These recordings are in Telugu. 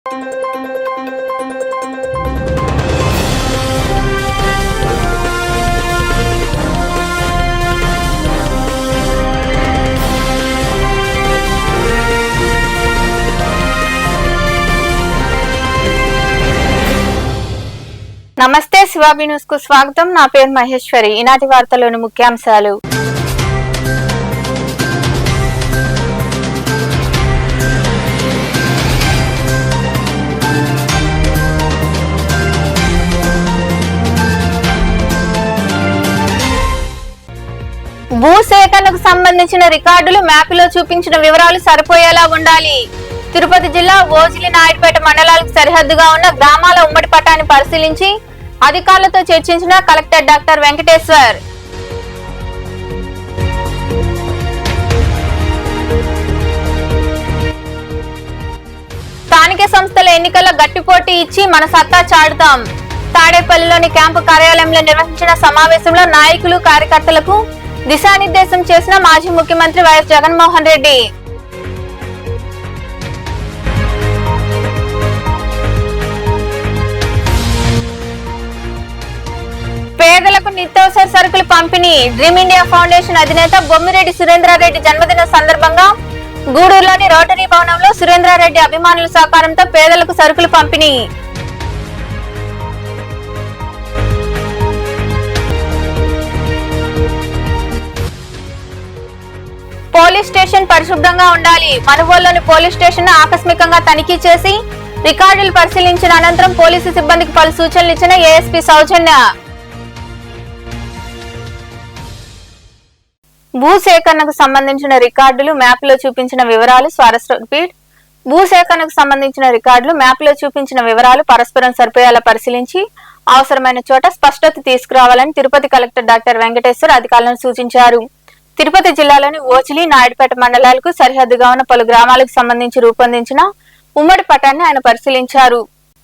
నమస్తే శివాబి న్యూస్ కు స్వాగతం. నా పేరు మహేశ్వరి. ఈనాటి వార్తల్లోని ముఖ్యాంశాలు. భూసేకరణకు సంబంధించిన రికార్డులు మ్యాప్లో చూపించిన వివరాలు సరిపోయేలా ఉండాలి. తిరుపతి జిల్లా ఓజిలి నాయుడుపేట మండలాలకు సరిహద్దుగా ఉన్న గ్రామాల ఉమ్మడి పట్టాన్ని పరిశీలించి అధికారులతో చర్చించిన కలెక్టర్ డాక్టర్ వెంకటేశ్వర్. స్థానిక సంస్థల ఎన్నికల్లో గట్టి పోటీ ఇచ్చి మన సత్తా చాటుతాం. తాడేపల్లిలోని క్యాంపు కార్యాలయంలో నిర్వహించిన సమావేశంలో నాయకులు కార్యకర్తలకు దిశానిర్దేశం చేసిన మాజీ ముఖ్యమంత్రి వైఎస్ జగన్మోహన్ రెడ్డి. పేదలకు నిత్యావసర సరుకులు పంపిణీ. డ్రీమ్ ఇండియా ఫౌండేషన్ అధినేత బొమ్మిరెడ్డి సురేంద్రారెడ్డి జన్మదిన సందర్భంగా గూడూరులోని రోటరీ భవనంలో సురేంద్రారెడ్డి అభిమానుల సహకారంతో పేదలకు సరుకులు పంపిణీ. పోలీస్ స్టేషన్ పరిశుభ్రంగా ఉండాలి. మనుగోలులోని పోలీస్ స్టేషన్ ఆకస్మికంగా తనిఖీ చేసి రికార్డులు పరిశీలించిన అనంతరం పోలీసు సిబ్బందికి పలు సూచనలు ఇచ్చిన ఏఎస్పీ సౌజన్య. భూసేకరణకు సంబంధించిన రికార్డులు మ్యాప్లో చూపించిన వివరాలు పరస్పరం సరిపోయేలా పరిశీలించి అవసరమైన చోట స్పష్టత తీసుకురావాలని తిరుపతి కలెక్టర్ డాక్టర్ వెంకటేశ్వర్ అధికారులను సూచించారు. తిరుపతి జిల్లాలోని ఓజిలి నాయుడుపేట మండలాలకు సరిహద్దుగా ఉన్న పలు గ్రామాలకు సంబంధించి రూపొందించిన ఉమ్మడి పటాన్ని ఆయన పరిశీలించారు.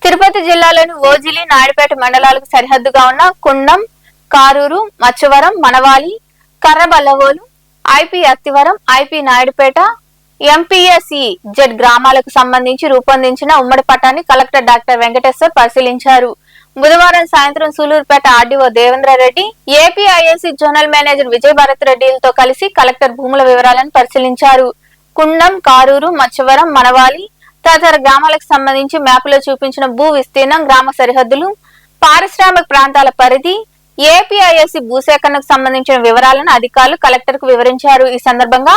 తిరుపతి జిల్లాలోని ఓజిలి నాయుడుపేట మండలాలకు సరిహద్దుగా ఉన్న Kundam, Karuru, Machavaram, Manavali, Karraballavolu, IP Athivaram, IP Naidupeta, MPSE Z గ్రామాలకు సంబంధించి రూపొందించిన ఉమ్మడి పటాన్ని కలెక్టర్ డాక్టర్ వెంకటేశ్వర్ పరిశీలించారు. బుధవారం సాయంత్రం Sullurpeta RDO Devendrareddy, APIIC zonal manager Vijay Bharat రెడ్డిలతో కలిసి కలెక్టర్ భూముల వివరాలను పరిశీలించారు. కుండం, కారూరు, మచ్చవరం, మనవాలి తదితర గ్రామాలకు సంబంధించి మ్యాప్లో చూపించిన భూ విస్తీర్ణం, గ్రామ సరిహద్దులు, పారిశ్రామిక ప్రాంతాల పరిధి, ఏపీఐఏసీ భూసేకరణకు సంబంధించిన వివరాలను అధికారులు కలెక్టర్ కు వివరించారు. ఈ సందర్భంగా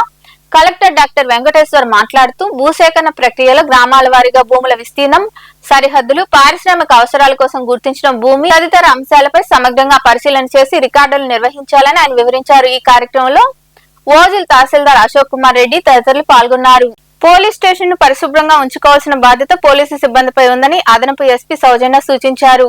కలెక్టర్ డాక్టర్ వెంకటేశ్వర్ మాట్లాడుతూ భూసేకరణ ప్రక్రియలో గ్రామాల వారీగా భూముల విస్తీర్ణం, సరిహద్దులు, పారిశ్రామిక అవసరాల కోసం గుర్తించిన భూమి తదితర అంశాలపై సమగ్రంగా పరిశీలన చేసి రికార్డులు నిర్వహించాలని ఆయన వివరించారు. ఈ కార్యక్రమంలో ఓజిల్ తహసీల్దార్ అశోక్ కుమార్ రెడ్డి తదితరులు పాల్గొన్నారు. పోలీస్ స్టేషన్ ను పరిశుభ్రంగా ఉంచుకోవాల్సిన బాధ్యత పోలీసు సిబ్బందిపై ఉందని అదనపు ఎస్పీ సౌజన్య సూచించారు.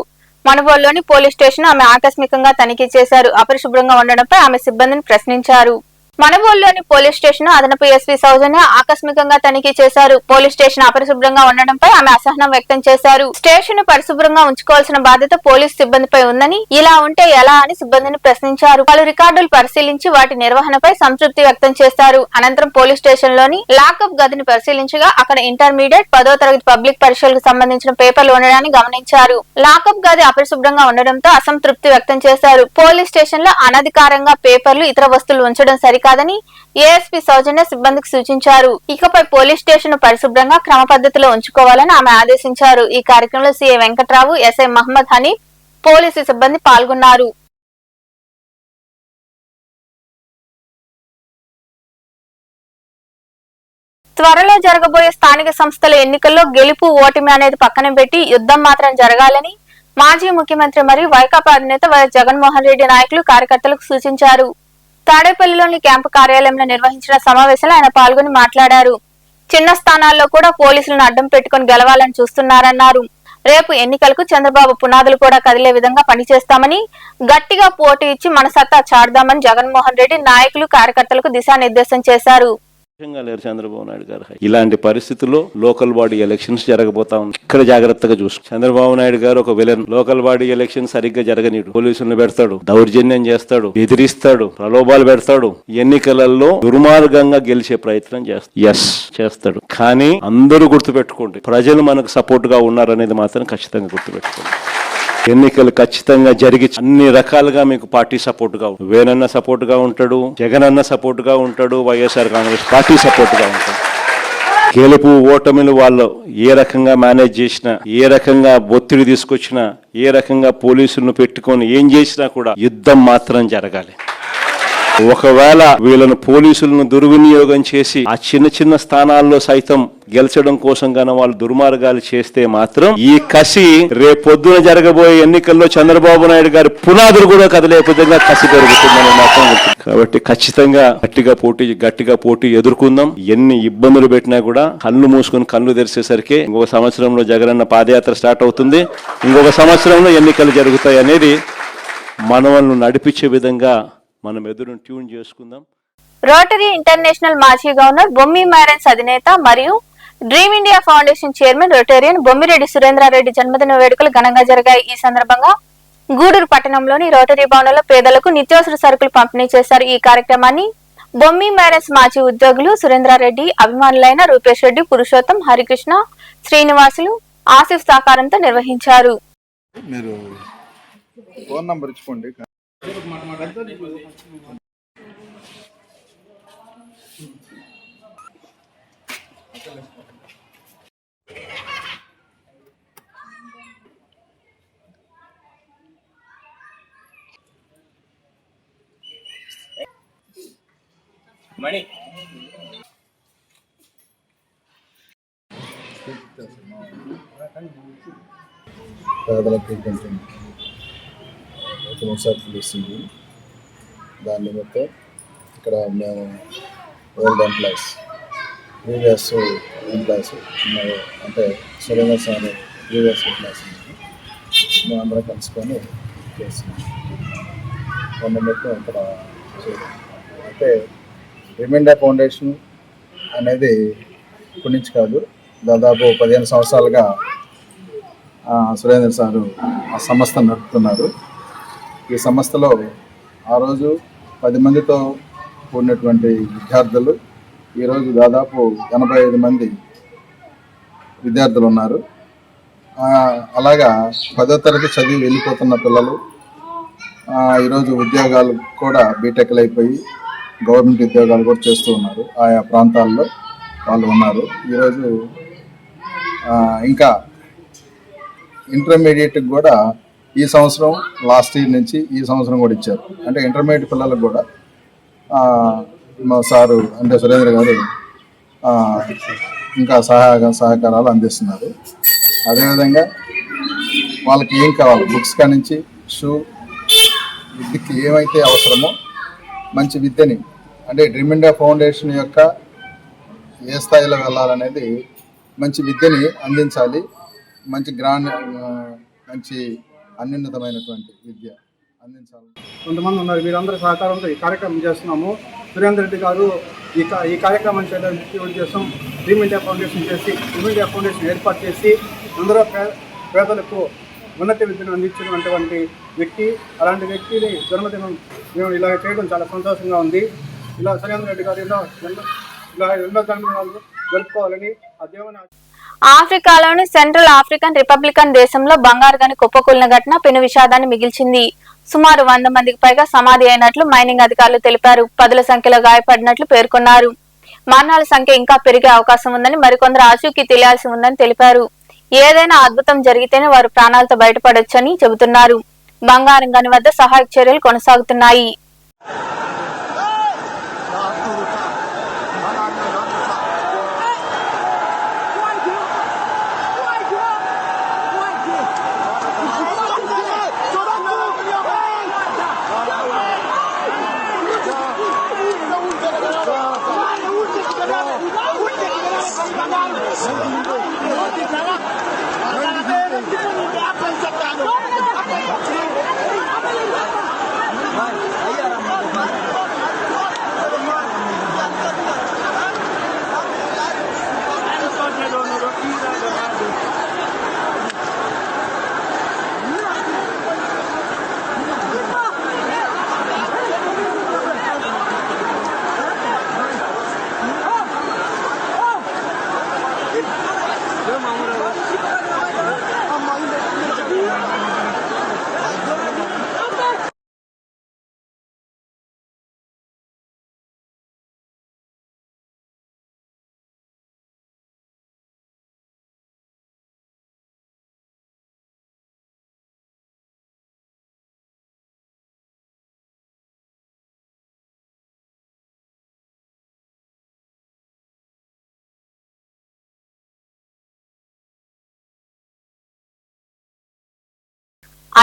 మనుగోలులోని పోలీస్ స్టేషన్ ఆమె ఆకస్మికంగా తనిఖీ చేశారు. అపరిశుభ్రంగా ఉండడంపై ఆమె సిబ్బందిని ప్రశ్నించారు. మనుగోలులోని పోలీస్ స్టేషన్ అదనపు ఎస్పీ సౌజన్య ఆకస్మికంగా తనిఖీ చేశారు. పోలీస్ స్టేషన్ అపరిశుభ్రంగా ఉండడంపై ఆమె అసహనం వ్యక్తం చేశారు. స్టేషన్ ను పరిశుభ్రంగా ఉంచుకోవాల్సిన బాధ్యత పోలీసు సిబ్బందిపై ఉందని, ఇలా ఉంటే ఎలా అని సిబ్బందిని ప్రశ్నించారు. పలు రికార్డులు పరిశీలించి వాటి నిర్వహణపై సంతృప్తి వ్యక్తం చేశారు. అనంతరం పోలీస్ స్టేషన్ లోని లాకప్ గదిని పరిశీలించగా అక్కడ ఇంటర్మీడియట్, 10వ తరగతి పబ్లిక్ పరీక్షలకు సంబంధించిన పేపర్లు ఉండడాన్ని గమనించారు. లాకప్ గది అపరిశుభ్రంగా ఉండడంతో అసంతృప్తి వ్యక్తం చేశారు. పోలీస్ స్టేషన్ లో అనధికారంగా పేపర్లు, ఇతర వస్తువులు ఉంచడం కాదని ఏఎస్పీ సౌజన్య సిబ్బందికి సూచించారు. ఇకపై పోలీస్ స్టేషన్ పరిశుభ్రంగా క్రమ పద్ధతిలో ఉంచుకోవాలని ఆమె ఆదేశించారు. ఈ కార్యక్రమంలో CI Venkatrao, SI Mohammed Hanif, police సిబ్బంది పాల్గొన్నారు. త్వరలో జరగబోయే స్థానిక సంస్థల ఎన్నికల్లో గెలుపు, ఓటమి అనేది పక్కన పెట్టి యుద్ధం మాత్రం జరగాలని మాజీ ముఖ్యమంత్రి మరియు వైకాపా అధినేత వైఎస్ జగన్మోహన్ రెడ్డి నాయకులు కార్యకర్తలకు సూచించారు. తాడేపల్లిలోని క్యాంపు కార్యాలయంలో నిర్వహించిన సమావేశంలో ఆయన పాల్గొని మాట్లాడారు. చిన్న స్థానాల్లో కూడా పోలీసులను అడ్డం పెట్టుకుని గెలవాలని చూస్తున్నారన్నారు. రేపు ఎన్నికలకు చంద్రబాబు పునాదులు కూడా కదిలే విధంగా పనిచేస్తామని, గట్టిగా పోటీ ఇచ్చి మన సత్తా చాటుదామని జగన్మోహన్ రెడ్డి నాయకులు, కార్యకర్తలకు దిశానిర్దేశం చేశారు. లేరు చంద్రబాబు నాయుడు గారు. ఇలాంటి పరిస్థితుల్లో లోకల్ బాడీ ఎలక్షన్స్ జరగబోతా ఉంది. ఇక్కడ జాగ్రత్తగా చూసు. చంద్రబాబు నాయుడు గారు ఒక విలన్. లోకల్ బాడీ ఎలక్షన్ సరిగ్గా జరగనీడు. పోలీసులను పెడతాడు, దౌర్జన్యం చేస్తాడు, బెదిరిస్తాడు, ప్రలోభాలు పెడతాడు. ఎన్నికలలో దుర్మార్గంగా గెలిచే ప్రయత్నం చేస్తాడు. కానీ అందరూ గుర్తుపెట్టుకోండి, ప్రజలు మనకు సపోర్ట్ గా ఉన్నారనేది మాత్రం ఖచ్చితంగా గుర్తుపెట్టుకోండి. ఎన్నికలు ఖచ్చితంగా జరిగి అన్ని రకాలుగా మీకు పార్టీ సపోర్ట్ గా ఉంటుంది. వేనన్న సపోర్ట్ గా ఉంటాడు, జగన్ అన్న సపోర్ట్ గా ఉంటాడు, వైఎస్ఆర్ కాంగ్రెస్ పార్టీ సపోర్ట్ గా ఉంటాడు. గెలుపు ఓటమిలు వాళ్ళు ఏ రకంగా మేనేజ్ చేసినా, ఏ రకంగా ఒత్తిడి తీసుకొచ్చినా, ఏ రకంగా పోలీసులను పెట్టుకొని ఏం చేసినా కూడా యుద్ధం మాత్రం జరగాలి. ఒకవేళ వీళ్ళను పోలీసులను దుర్వినియోగం చేసి ఆ చిన్న చిన్న స్థానాల్లో సైతం గెలిచడం కోసం గాన వాళ్ళు దుర్మార్గాలు చేస్తే మాత్రం ఈ కసి రేపొద్దున జరగబోయే ఎన్నికల్లో చంద్రబాబు నాయుడు గారి పునాదులు కూడా కదిలే విధంగా కసి పెరుగుతుందని మాత్రం. కాబట్టి ఖచ్చితంగా గట్టిగా పోటీ ఎదుర్కొందాం. ఎన్ని ఇబ్బందులు పెట్టినా కూడా కళ్ళు మూసుకొని కళ్ళు తెరిచేసరికి ఇంకొక సంవత్సరంలో జగనన్న పాదయాత్ర స్టార్ట్ అవుతుంది. ఇంకొక సంవత్సరంలో ఎన్నికలు జరుగుతాయి అనేది మనవలను నడిపించే విధంగా మనం ఎదురు ట్యూన్ చేసుకుందాం. రోటరీ ఇంటర్నేషనల్ మాజీ గవర్నర్ బొమ్మి మైరెన్స్ అధినేత మరియు dream India foundation chairman Rotarian Bommireddy Surendra Reddy జన్మదిన వేడుకలు ఘనంగా జరిగాయి. ఈ సందర్భంగా గూడూరు పట్టణంలోని రోటరీ భవనంలో పేదలకు నిత్యావసర సరుకులు పంపిణీ చేశారు. ఈ కార్యక్రమాన్ని బొమ్మి మైరెన్స్ మాజీ ఉద్యోగులు సురేంద్రారెడ్డి, అభిమానులైన రూపేష్ రెడ్డి, పురుషోత్తం, హరికృష్ణ, శ్రీనివాసులు, ఆసిఫ్ సహకారంతో నిర్వహించారు. మణి పేదలకు కొంచెం సరుకులు ఇస్తుంది. దాని నిమిత్తం ఇక్కడ మేము ఓల్డ్ ఎంప్లాయీస్, ప్రీవియస్ ఎంప్లాయీస్ అంటే సురేంద్ర సార్ ప్రీవియస్ ఎంప్లాయీస్ మేము అందరం కలుసుకొని చేస్తున్నాం. దాని నిమిత్తం ఇక్కడ అయితే డ్రీమ్ ఇండియా ఫౌండేషన్ అనేది ఇప్పటి నుంచి కాదు, దాదాపు 15 సంవత్సరాలుగా సురేంద్ర సారు ఆ సంస్థను నడుపుతున్నారు. ఈ సంస్థలో ఆ రోజు 10 మందితో కూడినటువంటి విద్యార్థులు ఈరోజు దాదాపు 85 మంది విద్యార్థులు ఉన్నారు. అలాగా 10వ తరగతి చదివి వెళ్ళిపోతున్న పిల్లలు ఈరోజు ఉద్యోగాలు కూడా బీటెక్లు అయిపోయి గవర్నమెంట్ ఉద్యోగాలు కూడా చేస్తూ ఉన్నారు. ఆయా ప్రాంతాల్లో వాళ్ళు ఉన్నారు. ఈరోజు ఇంకా ఇంటర్మీడియట్కి కూడా ఈ సంవత్సరం లాస్ట్ ఇయర్ నుంచి ఈ సంవత్సరం కూడా ఇచ్చారు. అంటే ఇంటర్మీడియట్ పిల్లలకు కూడా మా సారు అంటే సురేంద్ర గారు ఇంకా సహకారాలు అందిస్తున్నారు. అదేవిధంగా వాళ్ళకి ఏం కావాలి, బుక్స్ కాడి నుంచి షూ, విద్యకి ఏమైతే అవసరమో మంచి విద్యని అంటే డ్రీమ్ ఇండియా ఫౌండేషన్ యొక్క ఏ స్థాయిలో వెళ్ళాలనేది మంచి విద్యని అందించాలి. మంచి అన్యున్నతమైనటువంటి విద్య అందించాలి. కొంతమంది ఉన్నారు, వీరందరూ సహకారంతో ఈ కార్యక్రమం చేస్తున్నాము. సురేందర్ రెడ్డి గారు ఈ కార్యక్రమం చేయడానికి ఉద్దేశం డ్రీమ్ ఇండియా ఫౌండేషన్ ఏర్పాటు చేసి అందరూ పేదలకు ఉన్నత విద్యను అందించినటువంటి వ్యక్తి. అలాంటి వ్యక్తిని జన్మదినం మేము ఇలా చేయడం చాలా సంతోషంగా ఉంది. ఇలా సురేందర్ రెడ్డి గారు ఎన్నో జన్మదినాలు జరుపుకోవాలని ఆ దేవుని. ఆఫ్రికాలోని సెంట్రల్ ఆఫ్రికన్ రిపబ్లికన్ దేశంలో బంగారు గని కుప్పకూలిన ఘటన పెను విషాదాన్ని మిగిల్చింది. సుమారు 100 మందికి పైగా సమాధి అయినట్లు మైనింగ్ అధికారులు తెలిపారు. 10ల సంఖ్యలో గాయపడినట్లు పేర్కొన్నారు. మరణాల సంఖ్య ఇంకా పెరిగే అవకాశం ఉందని, మరికొందరు ఆచూకీ తెలియాల్సి ఉందని తెలిపారు. ఏదైనా అద్భుతం జరిగితేనే వారు ప్రాణాలతో బయటపడొచ్చని చెబుతున్నారు. బంగారం గని వద్ద సహాయక చర్యలు కొనసాగుతున్నాయి.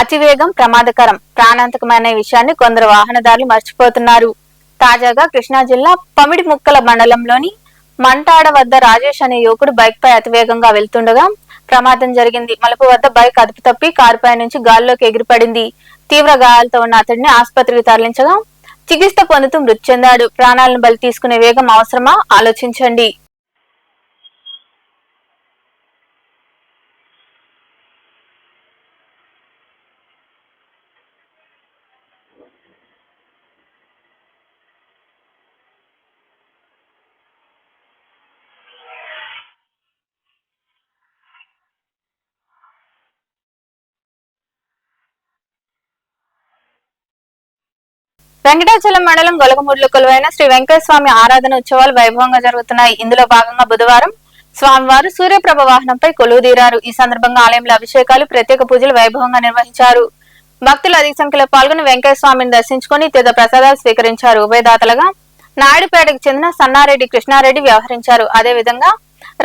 అతివేగం ప్రమాదకరం, ప్రాణాంతకమైన విషయాన్ని కొందరు వాహనదారులు మర్చిపోతున్నారు. తాజాగా కృష్ణా జిల్లా పమిడిముక్కల మండలంలోని మంటాడ వద్ద రాజేష్ అనే యువకుడు బైక్ పై అతివేగంగా వెళ్తుండగా ప్రమాదం జరిగింది. మలుపు వద్ద బైక్ అదుపు తప్పి కారుపై నుంచి గాల్లోకి ఎగిరిపడింది. తీవ్ర గాయాలతో ఉన్న అతడిని ఆసుపత్రికి తరలించగా చికిత్స పొందుతూ మృతి చెందాడు. ప్రాణాలను బలి తీసుకునే వేగం అవసరమా? ఆలోచించండి. వెంకటాచలం మండలం గొలగమూడిలో కొలువైన శ్రీ వెంకటేశ్వర స్వామి ఆరాధన ఉత్సవాలు వైభవంగా జరుగుతున్నాయి. ఇందులో భాగంగా బుధవారం స్వామివారు సూర్యప్రభ వాహనంపై కొలువుదీరారు. ఈ సందర్భంగా ఆలయంలో అభిషేకాలు, ప్రత్యేక పూజలు వైభవంగా నిర్వహించారు. భక్తులు అధిక సంఖ్యలో పాల్గొని వెంకటేశ్వర స్వామిని దర్శించుకుని తీర్థ ప్రసాదాలు స్వీకరించారు. ఉభయదాతలుగా నాయుడుపేటకు చెందిన సన్నారెడ్డి కృష్ణారెడ్డి వ్యవహరించారు. అదేవిధంగా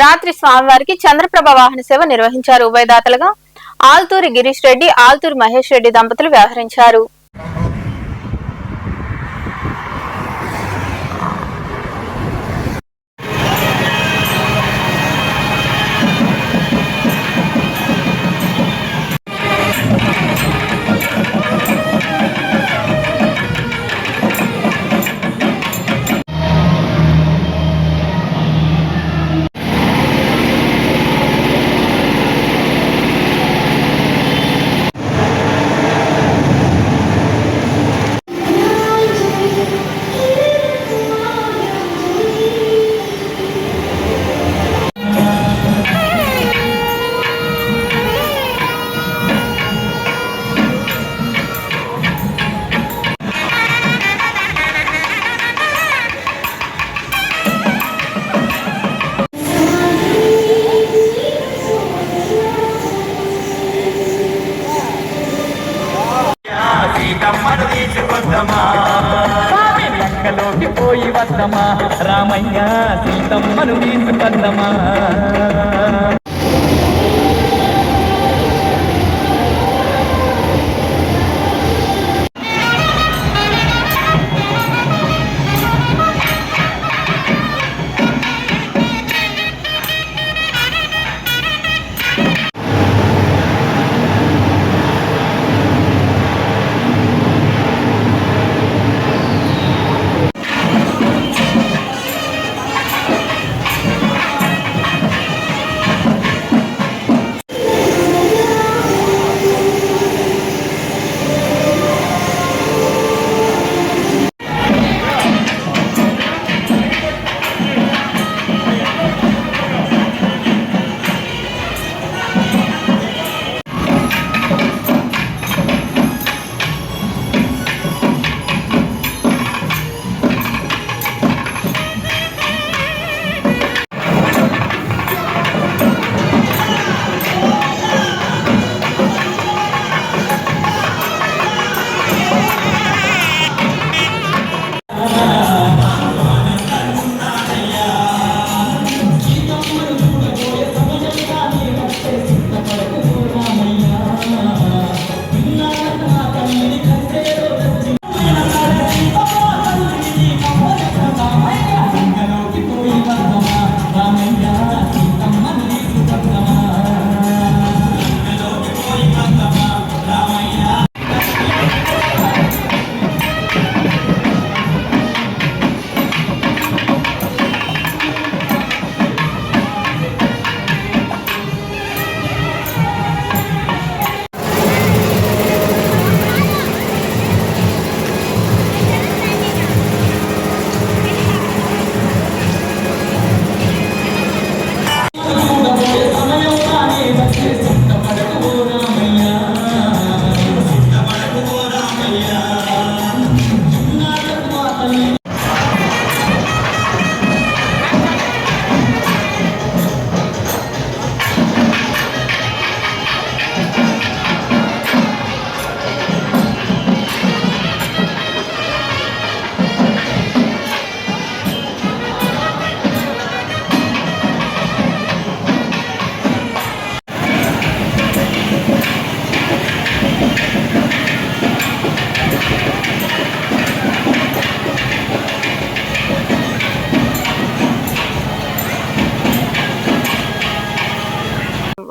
రాత్రి స్వామివారికి చంద్రప్రభ వాహన సేవ నిర్వహించారు. ఉభయదాతలుగా ఆల్తూరి గిరీష్ రెడ్డి, ఆల్తూరి మహేష్ రెడ్డి దంపతులు వ్యవహరించారు. లంకలోకి పోయి వద్దమా రామయ్య సీతమ్మను తీసుకొద్దమా.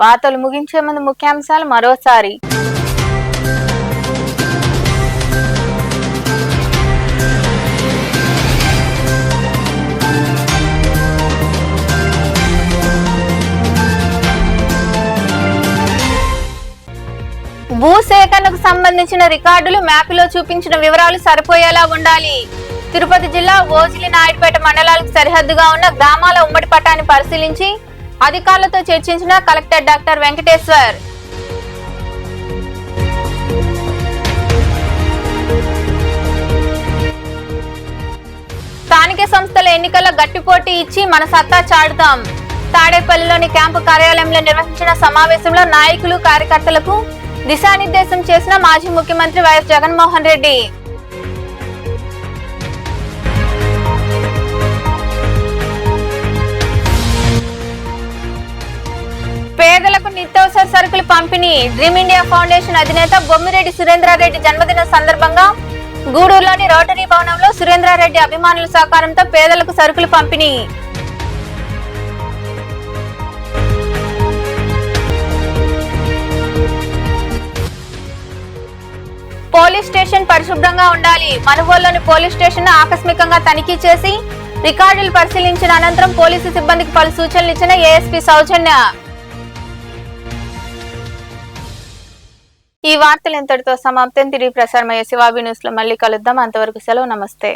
వార్తలు ముగించే ముందు ముఖ్యాంశాలు మరోసారి. భూసేకరణకు సంబంధించిన రికార్డులు మ్యాప్లో చూపించిన వివరాలు సరిపోయేలా ఉండాలి. తిరుపతి జిల్లా ఓజిలి నాయుడుపేట మండలాలకు సరిహద్దుగా ఉన్న గ్రామాల ఉమ్మడి పట్టాన్ని పరిశీలించి అధికారులతో చర్చించిన కలెక్టర్ డాక్టర్ వెంకటేశ్వర్. స్థానిక సంస్థల ఎన్నికల్లో గట్టి పోటీ ఇచ్చి మన సత్తా చాటుతాం. తాడేపల్లిలోని క్యాంపు కార్యాలయంలో నిర్వహించిన సమావేశంలో నాయకులు కార్యకర్తలకు దిశానిర్దేశం చేసిన మాజీ ముఖ్యమంత్రి వైఎస్ జగన్మోహన్ రెడ్డి. పేదలకు నిత్యావసర సరుకులు పంపిణీ. డ్రీమ్ ఇండియా ఫౌండేషన్ అధినేత బొమ్మిరెడ్డి సురేంద్రారెడ్డి జన్మదిన సందర్భంగా గూడూరులోని రోటరీ భవనంలో సురేంద్రారెడ్డి అభిమానుల సహకారంతో పేదలకు సరుకులు పంపిణీ. పోలీస్ స్టేషన్ పరిశుభ్రంగా ఉండాలి. మనుగోలులోని పోలీస్ స్టేషన్ ఆకస్మికంగా తనిఖీ చేసి రికార్డులు పరిశీలించిన అనంతరం పోలీసు సిబ్బందికి పలు సూచనలు ఇచ్చిన ఏఎస్పీ సౌజన్య. ఈ వార్తలు ఇంతటితో సమాప్తం. తిరిగి ప్రసారమయ్యే శివాబి న్యూస్ లో మళ్ళీ కలుద్దాం. అంతవరకు సెలవు. నమస్తే.